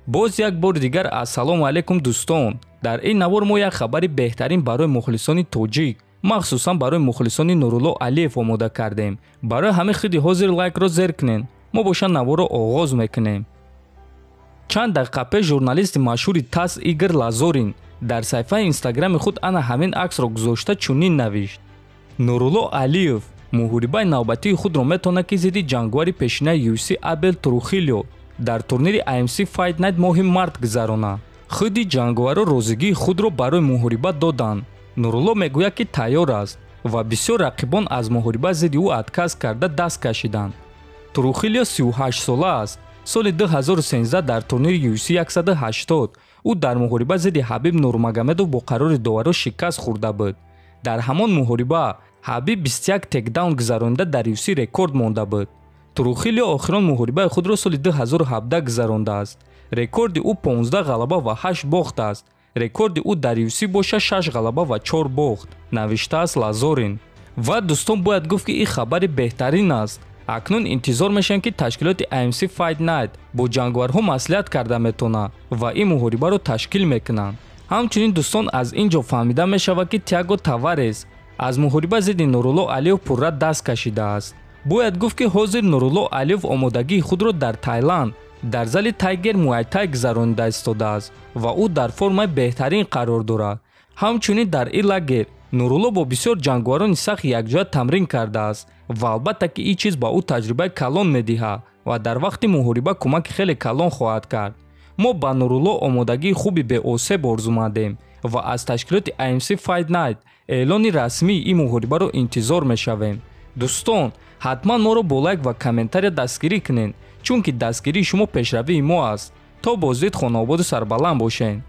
боз як бор дигар ассалому алайкум дӯстон. дар ин навор мо як хабари беҳтарин барои мухлисони тоҷик, махсусан барои мухлисони Нурулло Алиев омода кардем. барои ҳамин хиди ҳозир лайкро зер кунен. мо боша наворро оғоз мекунем. чанд дақиқа пеш журналисти машҳури ТАСС Игор Лазорин дар саҳифаи инстаграми худ ана ҳамин аксро гузошта чунин навишт: Нурулло Алиев муҳорибаи навбатии худро метавонад ки зидди ҷангувари пешинаи UFC Абел Трухилио дар турнири AMC Fight Night моҳи март гузаронад. худи ҷангуваро розигии худро барои муҳориба доданд. Нурулло мегӯяд ки тайёр аст ва бисёр рақибон аз муҳориба зидди ӯ отказ карда даст кашиданд. Трухилио 38 сола аст. соли 2013 дар турнири UFC 180 ӯ дар муҳориба зидди Ҳабиб Нурмагомедов бо қарори доваро шикаст хӯрда буд. дар ҳамон муҳориба Ҳабиб 21 текдаун гузаронида дар UFC рекорд монда буд. Трухилио охирон муҳорибаи худро соли 2017 гузарондааст. рекорди ӯ 15 ғалаба ва 8 бохт аст. рекорди ӯ дар UFC боша 6 ғалаба ва 4 бохт, навиштааст Лазорин. ва дӯстон бояд гуфт ки ин хабари беҳтарин аст. акнун интизор мешавем ки ташкилоти AMC Fight Night бо ҷангуварҳо маслиҳат карда метавонад ва ин муҳорибаро ташкил мекунанд. ҳамчунин дӯстон аз ин ҷо фаҳмида мешавад ки Тиаго Таварес аз муҳориба зидди Нурулло Алиев пурра даст кашидааст. бояд гуфт ки ҳозир Нурулло Алиев омодагии худро дар Таиланд дар зали Тайгер Муайтай гузаронида истодааст ва ӯ дар формаи беҳтарин қарор дорад. ҳамчунин дар ин лагер Нурулло бо бисёр ҷангуварони сахт якҷоя тамрин кардааст ва албатта ки ин чиз ба ӯ таҷрибаи калон медиҳад ва дар вақти муҳориба кӯмаки хеле калон хоҳад кард. мо ба Нурулло омодагии хуби беосеб орзумандем ва аз ташкилоти AMC Fight Night эълони расмии ин муҳорибаро интизор мешавем. дӯстон, ҳатман моро бо лайк ва комментария дастгирӣ кунед, чунки дастгирии шумо пешравии мо аст. то боздид хонаободу сарбаланд бошед.